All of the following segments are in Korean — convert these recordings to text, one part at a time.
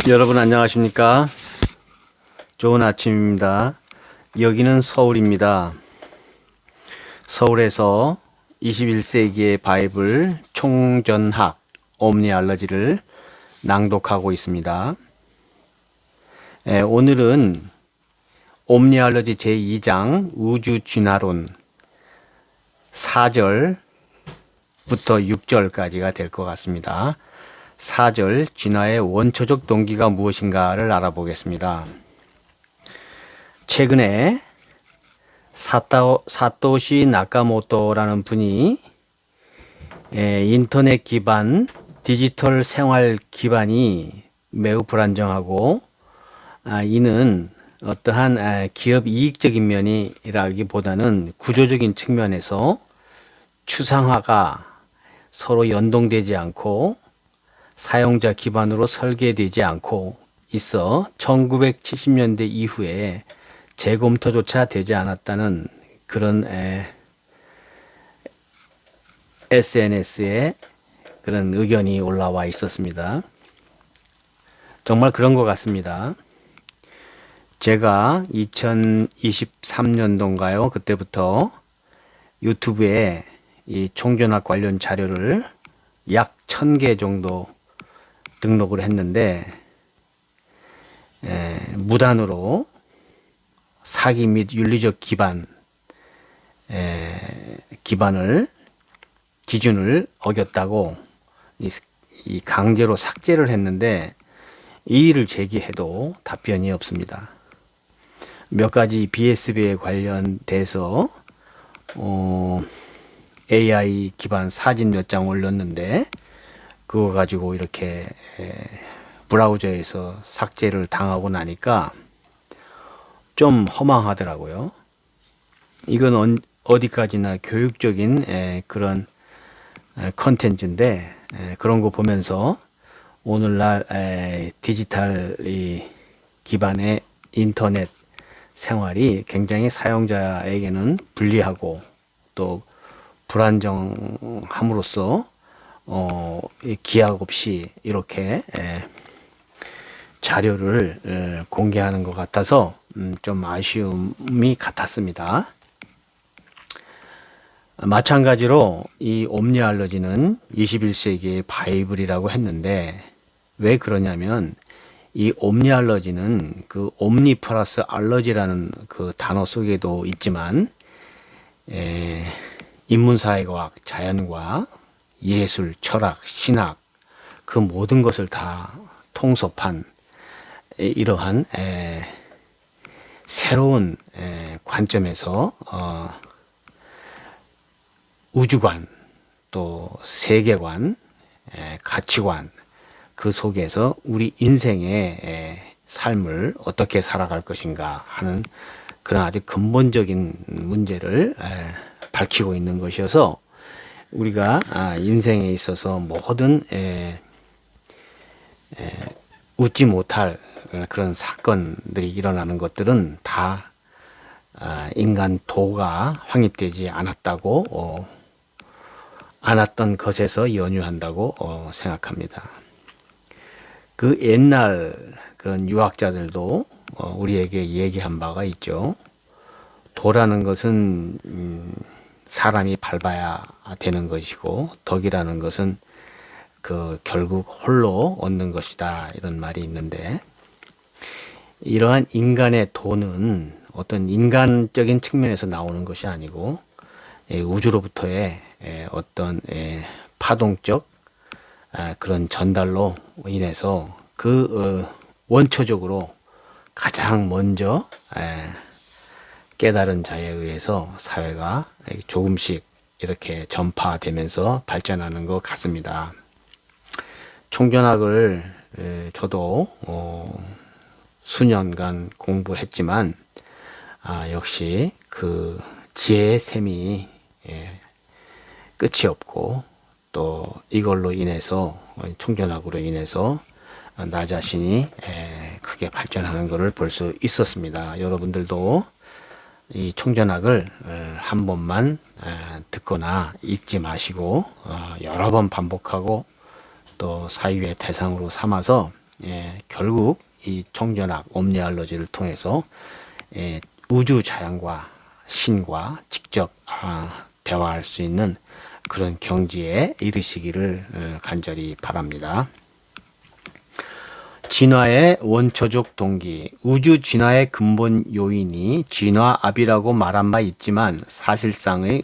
여러분 안녕하십니까? 좋은 아침입니다. 여기는 서울입니다. 서울에서 21세기의 바이블 총전학 옴니알러지를 낭독하고 있습니다. 오늘은 옴니알러지 제2장 우주진화론 4절부터 6절까지가 될 것 같습니다. 4절 진화의 원초적 동기가 무엇인가를 알아보겠습니다. 최근에 사토시 나카모토라는 분이 인터넷 기반 디지털 생활 기반이 매우 불안정하고 이는 어떠한 기업 이익적인 면이라기보다는 구조적인 측면에서 추상화가 서로 연동되지 않고 사용자 기반으로 설계되지 않고 있어 1970년대 이후에 재검토조차 되지 않았다는 그런 SNS에 그런 의견이 올라와 있었습니다. 정말 그런 것 같습니다. 제가 2023년도인가요? 그때부터 유튜브에 이 총전학 관련 자료를 약 1000개 정도 등록을 했는데 무단으로 사기 및 윤리적 기준을 어겼다고 이 강제로 삭제를 했는데 이의를 제기해도 답변이 없습니다. 몇 가지 BSB에 관련돼서 AI 기반 사진 몇 장 올렸는데 그거 가지고 이렇게 브라우저에서 삭제를 당하고 나니까 좀 허망하더라고요. 이건 어디까지나 교육적인 그런 컨텐츠인데 그런 거 보면서 오늘날 디지털 기반의 인터넷 생활이 굉장히 사용자에게는 불리하고 또 불안정함으로써 기약 없이 이렇게 자료를 공개하는 것 같아서 좀 아쉬움이 같았습니다. 마찬가지로 이 옴니알러지는 21세기의 바이블이라고 했는데 왜 그러냐면 이 옴니알러지는 그 옴니 플러스 알러지라는 그 단어 속에도 있지만 인문사회과학, 자연과학, 예술, 철학, 신학 그 모든 것을 다 통섭한 이러한 새로운 관점에서 우주관 또 세계관, 가치관 그 속에서 우리 인생의 삶을 어떻게 살아갈 것인가 하는 그런 아주 근본적인 문제를 밝히고 있는 것이어서 우리가 인생에 있어서 모든 웃지 못할 그런 사건들이 일어나는 것들은 다 인간 도가 확립되지 않았던 것에서 연유한다고 생각합니다. 그 옛날 그런 유학자들도 우리에게 얘기한 바가 있죠. 도라는 것은 사람이 밟아야 되는 것이고 덕이라는 것은 그 결국 홀로 얻는 것이다 이런 말이 있는데 이러한 인간의 도는 어떤 인간적인 측면에서 나오는 것이 아니고 우주로부터의 어떤 파동적 그런 전달로 인해서 그 원초적으로 가장 먼저 깨달은 자에 의해서 사회가 조금씩 이렇게 전파되면서 발전하는 것 같습니다. 총전학을 저도 수년간 공부했지만 역시 그 지혜의 셈이 끝이 없고 또 이걸로 인해서 총전학으로 인해서 나 자신이 크게 발전하는 것을 볼 수 있었습니다. 여러분들도 이 총전학을 한 번만 듣거나 읽지 마시고 여러 번 반복하고 또 사유의 대상으로 삼아서 결국 이 총전학 옴니알러지를 통해서 우주 자연과 신과 직접 대화할 수 있는 그런 경지에 이르시기를 간절히 바랍니다. 진화의 원초적 동기, 우주 진화의 근본 요인이 진화압이라고 말한 바 있지만 사실상의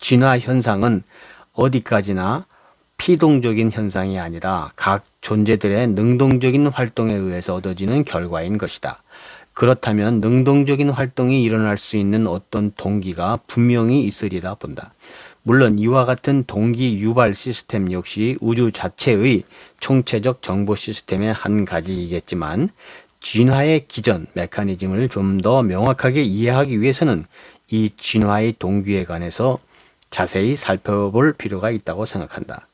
진화 현상은 어디까지나 피동적인 현상이 아니라 각 존재들의 능동적인 활동에 의해서 얻어지는 결과인 것이다. 그렇다면 능동적인 활동이 일어날 수 있는 어떤 동기가 분명히 있으리라 본다. 물론 이와 같은 동기 유발 시스템 역시 우주 자체의 총체적 정보 시스템의 한 가지이겠지만 진화의 기전 메커니즘을 좀 더 명확하게 이해하기 위해서는 이 진화의 동기에 관해서 자세히 살펴볼 필요가 있다고 생각한다.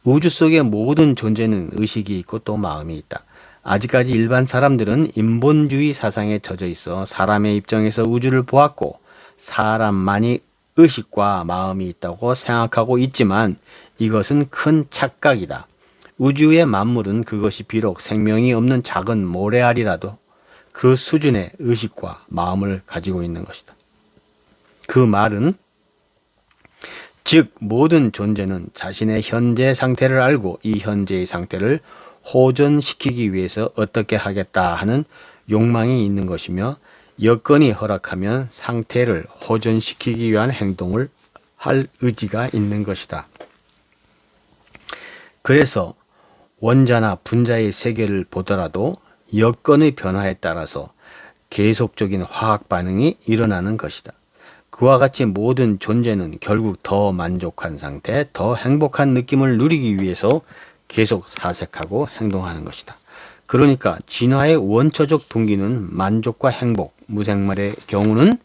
우주 속의 모든 존재는 의식이 있고 또 마음이 있다. 아직까지 일반 사람들은 인본주의 사상에 젖어 있어 사람의 입장에서 우주를 보았고 사람만이 의식과 마음이 있다고 생각하고 있지만 이것은 큰 착각이다. 우주의 만물은 그것이 비록 생명이 없는 작은 모래알이라도 그 수준의 의식과 마음을 가지고 있는 것이다. 그 말은 즉 모든 존재는 자신의 현재 상태를 알고 이 현재의 상태를 호전시키기 위해서 어떻게 하겠다 하는 욕망이 있는 것이며 여건이 허락하면 상태를 호전시키기 위한 행동을 할 의지가 있는 것이다. 그래서 원자나 분자의 세계를 보더라도 여건의 변화에 따라서 계속적인 화학 반응이 일어나는 것이다. 그와 같이 모든 존재는 결국 더 만족한 상태, 더 행복한 느낌을 누리기 위해서 계속 사색하고 행동하는 것이다. 그러니까 진화의 원초적 동기는 만족과 행복, 무생물의 경우는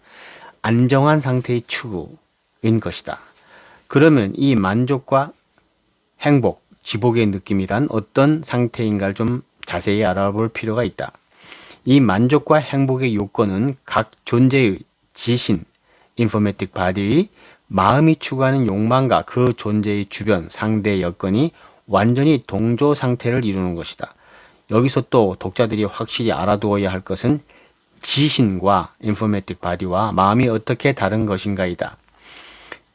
안정한 상태의 추구인 것이다. 그러면 이 만족과 행복, 지복의 느낌이란 어떤 상태인가를 좀 자세히 알아볼 필요가 있다. 이 만족과 행복의 요건은 각 존재의 지신, 인포메틱 바디의 마음이 추구하는 욕망과 그 존재의 주변 상대 여건이 완전히 동조 상태를 이루는 것이다. 여기서 또 독자들이 확실히 알아두어야 할 것은 지신과 인포메틱 바디와 마음이 어떻게 다른 것인가이다.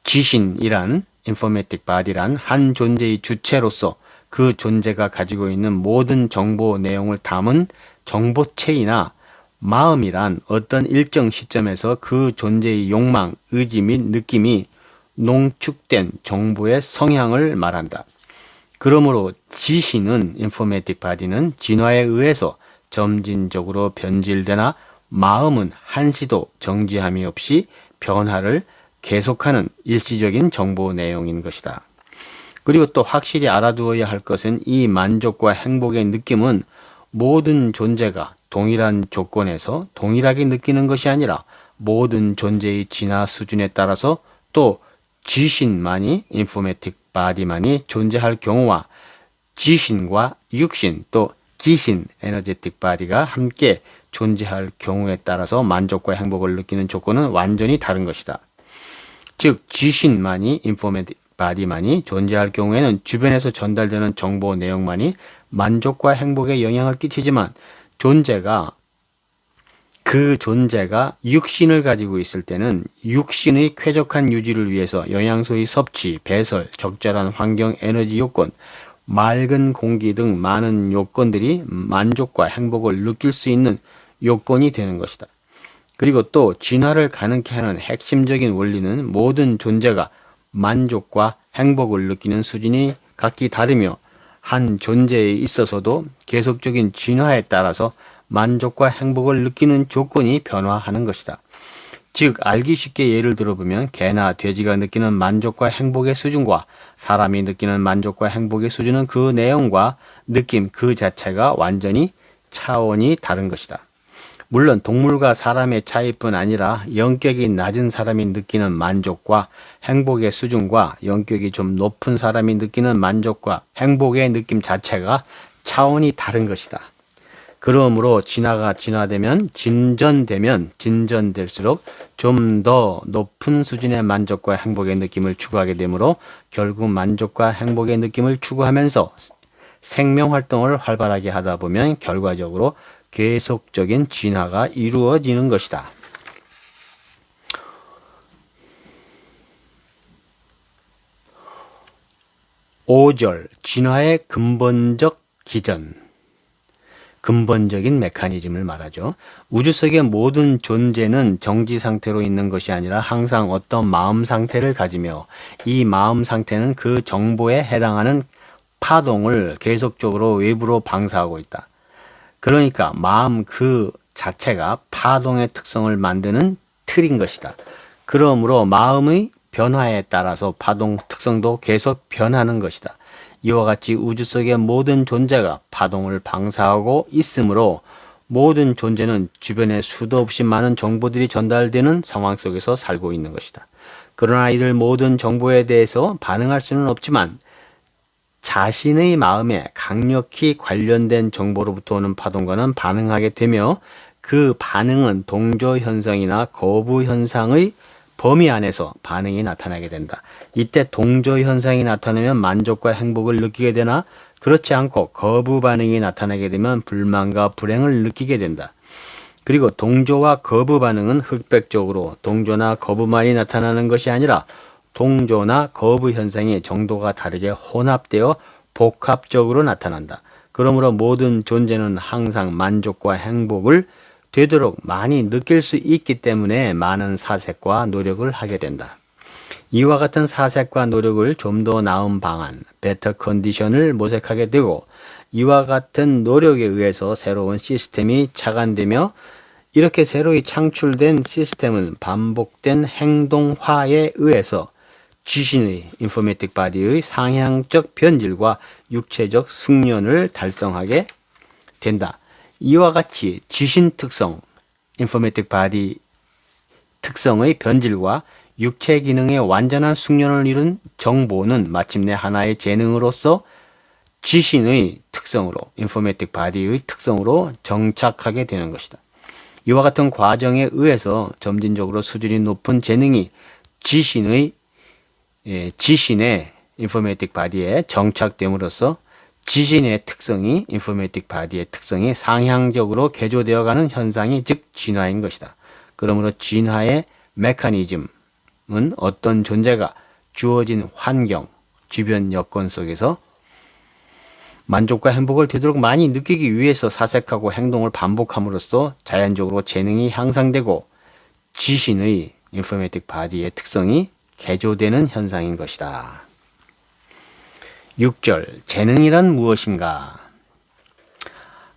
지신이란 인포메틱 바디란 한 존재의 주체로서 그 존재가 가지고 있는 모든 정보 내용을 담은 정보체이나 마음이란 어떤 일정 시점에서 그 존재의 욕망, 의지 및 느낌이 농축된 정보의 성향을 말한다. 그러므로 지신은 인포메틱 바디는 진화에 의해서 점진적으로 변질되나 마음은 한시도 정지함이 없이 변화를 계속하는 일시적인 정보 내용인 것이다. 그리고 또 확실히 알아두어야 할 것은 이 만족과 행복의 느낌은 모든 존재가 동일한 조건에서 동일하게 느끼는 것이 아니라 모든 존재의 진화 수준에 따라서 또 지신만이 인포메틱 바디만이 존재할 경우와 지신과 육신 또 기신 에너제틱 바디가 함께 존재할 경우에 따라서 만족과 행복을 느끼는 조건은 완전히 다른 것이다. 즉 지신만이 인포메틱 바디만이 존재할 경우에는 주변에서 전달되는 정보 내용만이 만족과 행복에 영향을 끼치지만 그 존재가 육신을 가지고 있을 때는 육신의 쾌적한 유지를 위해서 영양소의 섭취, 배설, 적절한 환경, 에너지 요건, 맑은 공기 등 많은 요건들이 만족과 행복을 느낄 수 있는 요건이 되는 것이다. 그리고 또 진화를 가능케 하는 핵심적인 원리는 모든 존재가 만족과 행복을 느끼는 수준이 각기 다르며 한 존재에 있어서도 계속적인 진화에 따라서 만족과 행복을 느끼는 조건이 변화하는 것이다. 즉 알기 쉽게 예를 들어보면 개나 돼지가 느끼는 만족과 행복의 수준과 사람이 느끼는 만족과 행복의 수준은 그 내용과 느낌 그 자체가 완전히 차원이 다른 것이다. 물론 동물과 사람의 차이뿐 아니라 영격이 낮은 사람이 느끼는 만족과 행복의 수준과 영격이 좀 높은 사람이 느끼는 만족과 행복의 느낌 자체가 차원이 다른 것이다. 그러므로 진화가 진전될수록 좀 더 높은 수준의 만족과 행복의 느낌을 추구하게 되므로 결국 만족과 행복의 느낌을 추구하면서 생명 활동을 활발하게 하다 보면 결과적으로 계속적인 진화가 이루어지는 것이다. 5절 진화의 근본적 기전, 근본적인 메커니즘을 말하죠. 우주 속의 모든 존재는 정지 상태로 있는 것이 아니라 항상 어떤 마음 상태를 가지며 이 마음 상태는 그 정보에 해당하는 파동을 계속적으로 외부로 방사하고 있다. 그러니까 마음 그 자체가 파동의 특성을 만드는 틀인 것이다. 그러므로 마음의 변화에 따라서 파동 특성도 계속 변하는 것이다. 이와 같이 우주 속의 모든 존재가 파동을 방사하고 있으므로 모든 존재는 주변에 수도 없이 많은 정보들이 전달되는 상황 속에서 살고 있는 것이다. 그러나 이들 모든 정보에 대해서 반응할 수는 없지만 자신의 마음에 강력히 관련된 정보로부터 오는 파동과는 반응하게 되며 그 반응은 동조 현상이나 거부 현상의 범위 안에서 반응이 나타나게 된다. 이때 동조 현상이 나타나면 만족과 행복을 느끼게 되나 그렇지 않고 거부 반응이 나타나게 되면 불만과 불행을 느끼게 된다. 그리고 동조와 거부 반응은 흑백적으로 동조나 거부만이 나타나는 것이 아니라 동조나 거부 현상이 정도가 다르게 혼합되어 복합적으로 나타난다. 그러므로 모든 존재는 항상 만족과 행복을 되도록 많이 느낄 수 있기 때문에 많은 사색과 노력을 하게 된다. 이와 같은 사색과 노력을 좀 더 나은 방안, 베터 컨디션을 모색하게 되고 이와 같은 노력에 의해서 새로운 시스템이 착안되며 이렇게 새로이 창출된 시스템은 반복된 행동화에 의해서 지신의 인포메틱 바디의 상향적 변질과 육체적 숙련을 달성하게 된다. 이와 같이 지신 특성, 인포메틱 바디 특성의 변질과 육체 기능의 완전한 숙련을 이룬 정보는 마침내 하나의 재능으로서 지신의 특성으로, 인포메틱 바디의 특성으로 정착하게 되는 것이다. 이와 같은 과정에 의해서 점진적으로 수준이 높은 재능이 지신의 인포메틱 바디에 정착됨으로써 지신의 특성이 인포메틱 바디의 특성이 상향적으로 개조되어가는 현상이 즉 진화인 것이다. 그러므로 진화의 메커니즘은 어떤 존재가 주어진 환경, 주변 여건 속에서 만족과 행복을 되도록 많이 느끼기 위해서 사색하고 행동을 반복함으로써 자연적으로 재능이 향상되고 지신의 인포메틱 바디의 특성이 개조되는 현상인 것이다. 6절 재능이란 무엇인가?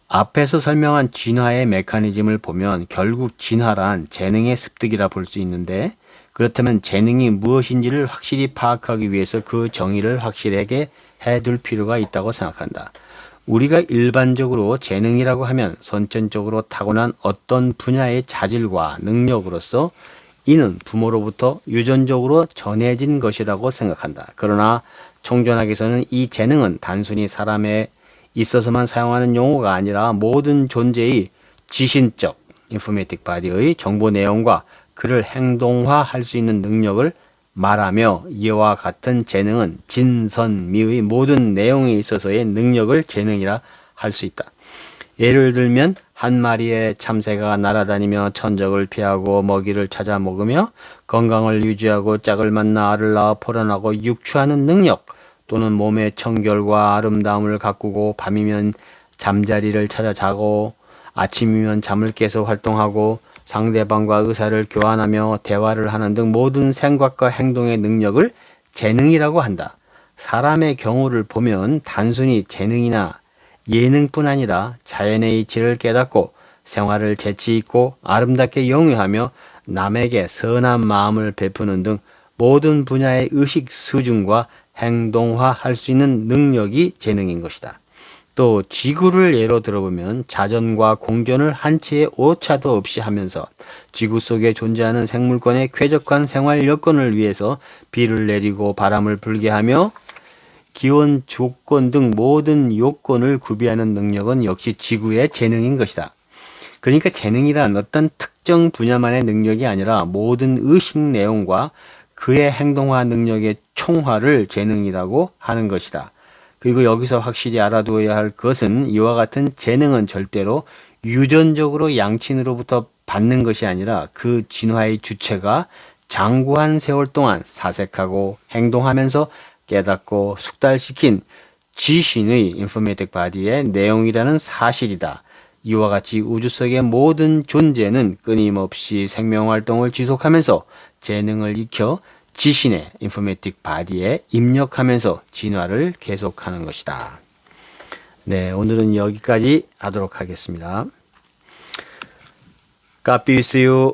앞에서 설명한 진화의 메커니즘을 보면 결국 진화란 재능의 습득이라 볼 수 있는데 그렇다면 재능이 무엇인지를 확실히 파악하기 위해서 그 정의를 확실하게 해둘 필요가 있다고 생각한다. 우리가 일반적으로 재능이라고 하면 선천적으로 타고난 어떤 분야의 자질과 능력으로서 이는 부모로부터 유전적으로 전해진 것이라고 생각한다. 그러나 총존학에서는 이 재능은 단순히 사람에 있어서만 사용하는 용어가 아니라 모든 존재의 지신적 인포메틱 바디의 정보 내용과 그를 행동화할 수 있는 능력을 말하며 이와 같은 재능은 진선미의 모든 내용에 있어서의 능력을 재능이라 할 수 있다. 예를 들면 한 마리의 참새가 날아다니며 천적을 피하고 먹이를 찾아 먹으며 건강을 유지하고 짝을 만나 알을 낳아 포란하고 육추하는 능력 또는 몸의 청결과 아름다움을 가꾸고 밤이면 잠자리를 찾아 자고 아침이면 잠을 깨서 활동하고 상대방과 의사를 교환하며 대화를 하는 등 모든 생각과 행동의 능력을 재능이라고 한다. 사람의 경우를 보면 단순히 재능이나 예능뿐 아니라 자연의 이치를 깨닫고 생활을 재치 있고 아름답게 영위하며 남에게 선한 마음을 베푸는 등 모든 분야의 의식 수준과 행동화할 수 있는 능력이 재능인 것이다. 또 지구를 예로 들어보면 자전과 공전을 한치의 오차도 없이 하면서 지구 속에 존재하는 생물권의 쾌적한 생활 여건을 위해서 비를 내리고 바람을 불게 하며 기온 조건 등 모든 요건을 구비하는 능력은 역시 지구의 재능인 것이다. 그러니까 재능이란 어떤 특정 분야만의 능력이 아니라 모든 의식 내용과 그의 행동화 능력의 총화를 재능이라고 하는 것이다. 그리고 여기서 확실히 알아두어야 할 것은 이와 같은 재능은 절대로 유전적으로 양친으로부터 받는 것이 아니라 그 진화의 주체가 장구한 세월 동안 사색하고 행동하면서 깨닫고 숙달시킨 지신의 인포메이틱 바디의 내용이라는 사실이다. 이와 같이 우주 속의 모든 존재는 끊임없이 생명활동을 지속하면서 재능을 익혀 지신의 인포메이틱 바디에 입력하면서 진화를 계속하는 것이다. 네, 오늘은 여기까지 하도록 하겠습니다. God be with you.